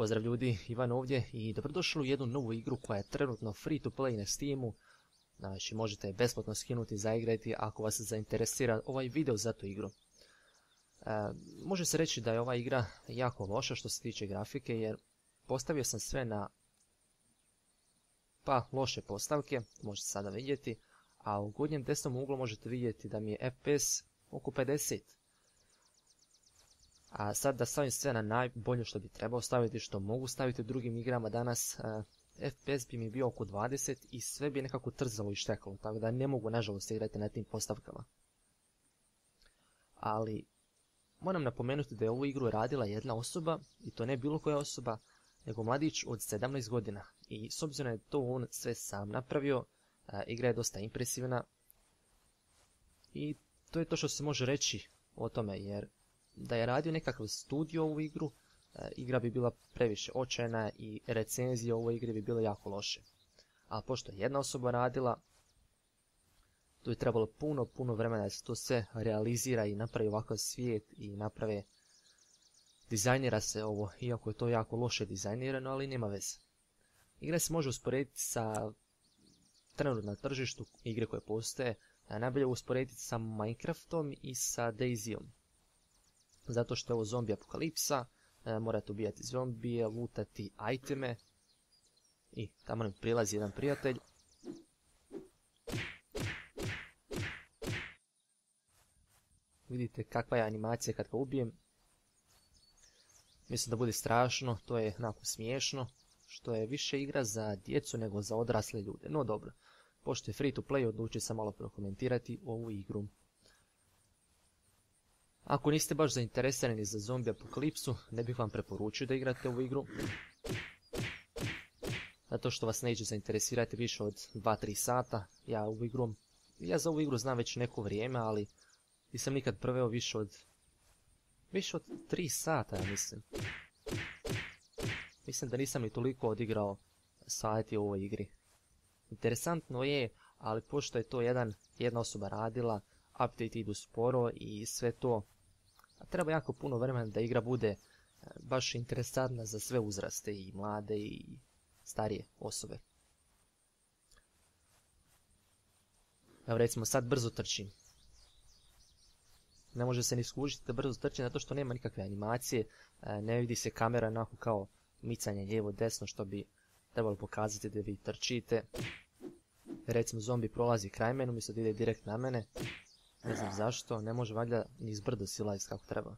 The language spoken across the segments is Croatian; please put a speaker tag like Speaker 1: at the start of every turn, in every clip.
Speaker 1: Pozdrav ljudi, Ivan ovdje i dobrodošli u jednu novu igru koja je trenutno free to play na Steamu. Znači možete je besplatno skinuti, zaigrati ako vas zainteresira ovaj video za tu igru. Može se reći da je ova igra jako loša što se tiče grafike jer postavio sam sve na loše postavke, možete sada vidjeti, a u gornjem desnom uglu možete vidjeti da mi je FPS oko 50. A sad da stavim sve na najbolje što bi trebao staviti, što mogu staviti u drugim igrama danas, FPS bi mi bio oko 20 i sve bi nekako trzalo i štekalo, tako da ne mogu nažalost igrati na tim postavkama. Ali moram napomenuti da je ovu igru radila jedna osoba, i to ne bilo koja osoba, nego mladić od 17 godina. I s obzirom da je to on sve sam napravio, igra je dosta impresivna. I to je to što se može reći o tome, jer da je radio nekakav studio ovu igru, igra bi bila previše očajna i recenzije o ovoj igri bi bile jako loše. A pošto je jedna osoba radila, tu je trebalo puno vremena da se to sve realizira i napravi ovakav svijet i naprave, dizajnira se ovo, iako je to jako loše dizajnirano, ali nema veze. Igra se može usporediti sa trenutno na tržištu igre koje postoje, najbolje usporediti sa Minecraftom i sa DayZom. Zato što je ovo zombi apokalipsa, morate ubijati zombije, lutati iteme. I tamo nam prilazi jedan prijatelj. Vidite kakva je animacija kad ga ubijem. Mislim da bude strašno, to je onako smiješno, što je više igra za djecu nego za odrasle ljude. No dobro, pošto je free to play, odlučio sam malo prokomentirati ovu igru. Ako niste baš zainteresirani za zombi apokalipsu, ne bih vam preporučio da igrate ovu igru. Zato što vas neće zainteresirati više od 2-3 sata. Ja za ovu igru znam već neko vrijeme, ali nisam nikad proveo više od 3 sata, ja mislim. Mislim da nisam ni toliko odigrao sati u ovoj igri. Interesantno je, ali pošto je to jedna osoba radila, update idu sporo i sve to, treba jako puno vremena da igra bude baš interesantna za sve uzraste, i mlade i starije osobe. Evo recimo sad brzo trčim. Ne može se ni skužiti da brzo trčim zato što nema nikakve animacije, ne vidi se kamera onako kao micanje lijevo desno što bi trebalo pokazati da vi trčite. Recimo zombi prolazi kraj mene umjesto da ide direkt na mene. Ne znam zašto, ne može valjda ni iz brdo silaziti kako treba.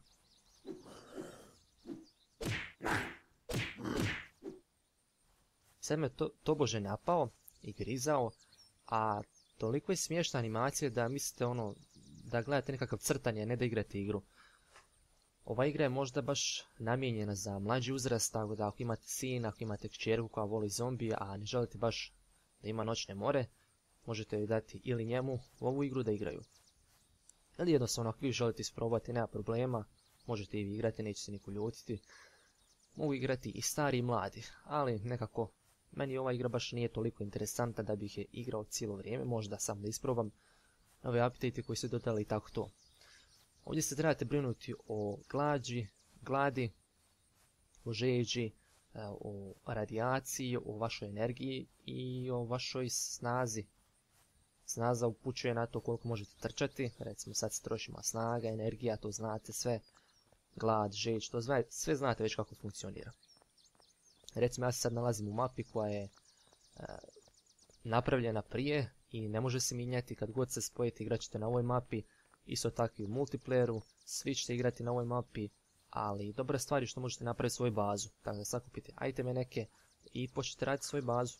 Speaker 1: Sad me tobože napao i grizao, a toliko je smiješna animacija da mislite da gledate nekakav crtanje, ne da igrate igru. Ova igra je možda baš namijenjena za mlađi uzrast, tako da ako imate sina, ako imate kćerku koja voli zombije, a ne želite baš da ima noćne more, možete joj dati ili njemu u ovu igru da igraju. Ili jednostavno ako vi želite isprobati, nema problema, možete i vi igrati, neće se niko ljutiti. Mogu igrati i stari i mladi, ali nekako meni ova igra baš nije toliko interesantna da bih je igrao cijelo vrijeme, možda sam da isprobam nove update koji su dodali i tako to. Ovdje se trebate brinuti o gladi, o žeđi, o radijaciji, o vašoj energiji i o vašoj snazi. Snaza upućuje na to koliko možete trčati, recimo sad se troši snaga, energija, to znate sve, glad, žeđ, to sve znate već kako funkcionira. Recimo ja se sad nalazim u mapi koja je napravljena prije i ne može se mijenjati, kad god se spojite igrat ćete na ovoj mapi, isto tako i u multiplayeru, svi ćete igrati na ovoj mapi, ali dobra stvar je što možete napraviti svoju bazu, tako da sakupite iteme neke i počnete raditi svoju bazu.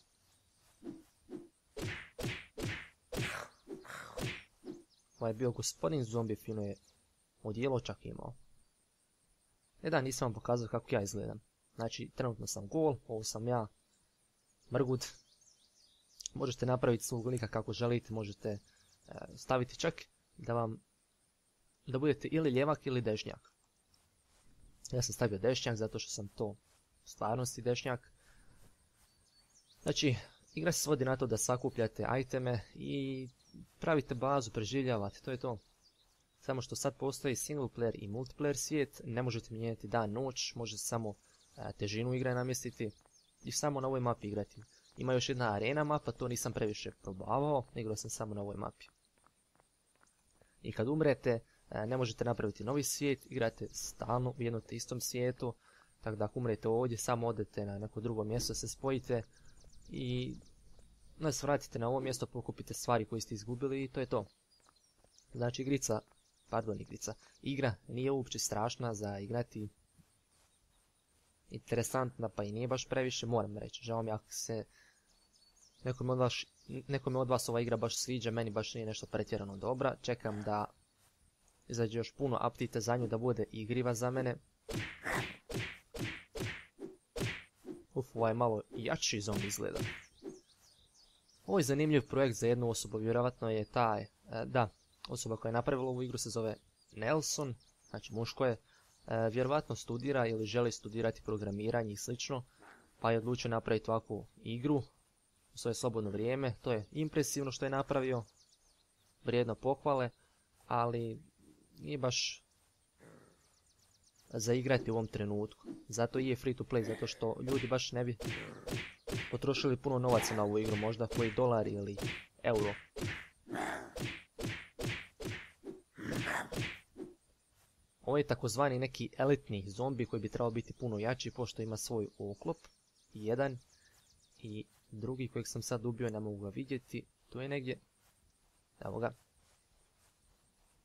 Speaker 1: Ovaj je bio gospodin zombi, fino je odijelo čak imao. Nisam vam pokazao kako ja izgledam. Znači, trenutno sam gol, ovo sam ja, mrgud. Možete napraviti svog lika kako želite, možete staviti čak da budete ili ljevak ili dešnjak. Ja sam stavio dešnjak zato što sam to u stvarnosti dešnjak. Znači, igra se svodi na to da sakupljate iteme i pravite bazu, preživljavate, to je to. Samo što sad postoji single player i multiplayer svijet, ne možete mijenjati dan, noć, možete samo težinu igre namjestiti i samo na ovoj mapi igrati. Ima još jedna arena mapa, to nisam previše probavao, igrao sam samo na ovoj mapi. I kad umrete, ne možete napraviti novi svijet, igrate stalno u jednom te istom svijetu, tako da ako umrete ovdje, samo odete na neko drugo mjesto, se spojite i se vratite na ovo mjesto, pokupite stvari koje ste izgubili i to je to. Znači igra nije uopće strašna za igrati, interesantna pa i nije baš previše, moram reći. Žao mi ako se nekome od vas ova igra baš sviđa, meni baš nije nešto pretjerano dobra. Čekam da izađe još puno update za nju da bude igriva za mene. Ovaj malo jači zombi izgleda. Ovo je zanimljiv projekt za jednu osobu, vjerojatno je osoba koja je napravila ovu igru se zove Nelson, znači muško je, vjerojatno studira ili želi studirati programiranje i slično, pa je odlučio napraviti ovakvu igru u svoje slobodno vrijeme. To je impresivno što je napravio, vrijedno pohvale, ali nije baš za igrati u ovom trenutku. Zato i je free to play, zato što ljudi baš ne bi potrošili puno novaca na ovu igru, možda koji $1 ili euro. Ovo je takozvani neki elitni zombi koji bi trebao biti puno jači, pošto ima svoj oklop, jedan i drugi kojeg sam sad ubio, ne mogu ga vidjeti, tu je negdje, evo ga.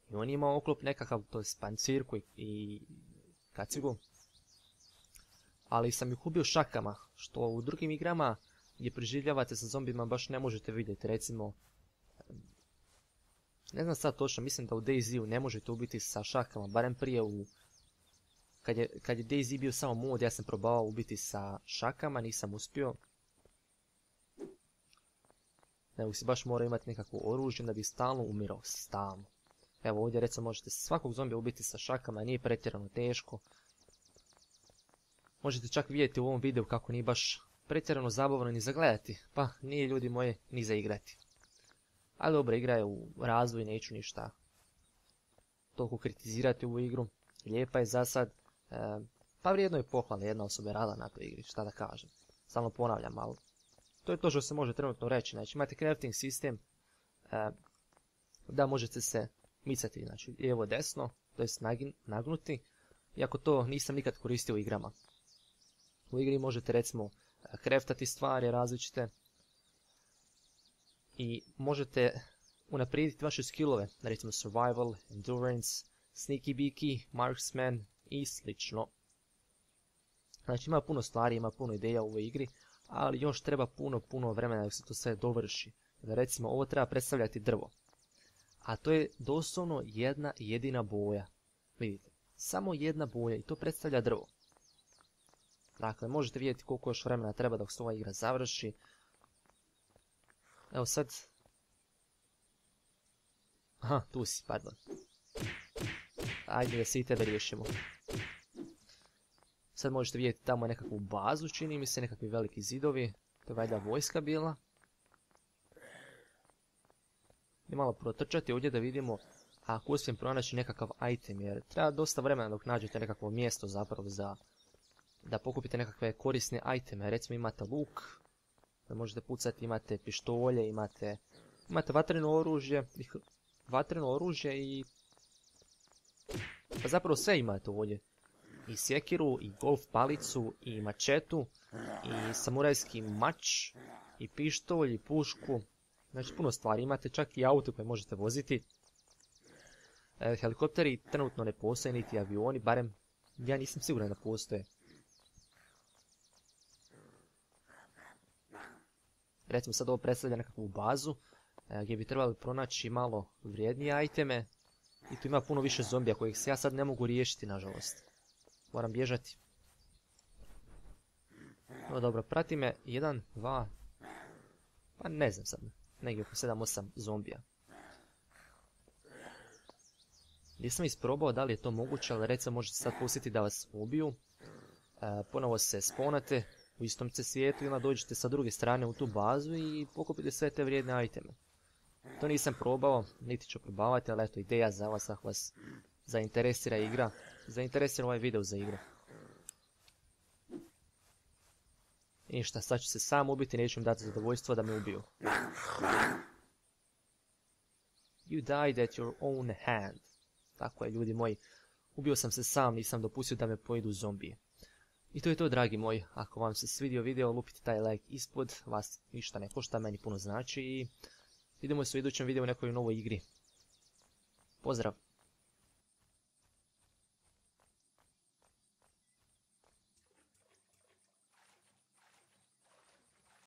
Speaker 1: I on ima oklop nekakav, to je pancirku i kacigu, ali sam ih ubio šakama, što u drugim igrama gdje preživljavate sa zombima baš ne možete vidjeti. Recimo, ne znam sad točno, mislim da u DayZ-u ne možete ubiti sa šakama, barem prije kad je DayZ bio samo mod, ja sam probao ubiti sa šakama, nisam uspio. Nego si baš mora imati nekakvo oružje da bi stalno umirao, stalno. Evo ovdje recimo možete svakog zombija ubiti sa šakama, nije pretjerano teško. Možete čak vidjeti u ovom videu kako nije baš pretjerano zabavno ni za gledati, pa nije ljudi moji ni za igrati. Ali dobra igra je u razvoju, neću ništa toliko kritizirati ovu igru. Lijepa je za sad, pa vrijedno je pohvale, jedna osoba je rada na toj igri, šta da kažem. Stalno ponavljam, ali to je to što se može trenutno reći. Znači imate crafting sistem, da možete se micati, znači lijevo desno, to jest nagnuti, iako to nisam nikad koristio u igrama. U igri možete recimo craftati stvari različite i možete unaprijediti vaše skillove, recimo survival, endurance, sneaky beaky, marksman i slično. Znači ima puno stvari, ima puno ideja u ovoj igri, ali još treba puno vremena da se to sve dovrši. Recimo ovo treba predstavljati drvo, a to je doslovno jedna jedina boja. Vidite, samo jedna boja i to predstavlja drvo. Dakle, možete vidjeti koliko još vremena treba dok se ova igra završi. Evo sad... Aha, tu si, pardon. Ajde da se i tebe riješimo. Sad možete vidjeti tamo nekakvu bazu, čini mi se, nekakvi veliki zidovi. To je valjda vojska bila. I malo protrčati ovdje da vidimo ako uspijem pronaći nekakav item, jer treba dosta vremena dok nađete nekakvo mjesto zapravo da pokupite nekakve korisne iteme. Recimo imate luk, da možete pucati, imate pištolje, imate vatreno oružje i pa zapravo sve imate ovdje. I sjekiru, i golf palicu, i mačetu, i samurajski mač, i pištolj, i pušku. Znači puno stvari, imate čak i auto koje možete voziti. Helikopteri trenutno ne postoje, niti avioni, barem ja nisam siguran da postoje. Recimo sad ovo predstavlja nekakvu bazu gdje bi trebali pronaći malo vrijednije iteme. I tu ima puno više zombija kojih se ja sad ne mogu riješiti, nažalost. Moram bježati. No dobro, prati me 1, 2, pa ne znam sad, negdje oko 7-8 zombija. Nisam isprobao da li je to moguće, ali recimo možete sad pustiti da vas ubiju. Ponovo se spawnate u istom svijetu i onda dođete sa druge strane u tu bazu i pokupite sve te vrijedne iteme. To nisam probao, niti ću probavati, ali eto ideja za vas, ako vas zainteresira igra, zainteresira ovaj video za igru. Ništa, sad ću se sam ubiti, neću im dati zadovoljstvo da me ubiju. You died at your own hand. Tako je, ljudi moji. Ubio sam se sam, nisam dopustio da me pojedu zombije. I to je to, dragi moji. Ako vam se svidio video, lupite taj like ispod. Vas ništa ne košta, meni puno znači. I vidimo se u idućem videu u nekoj novoj igri. Pozdrav!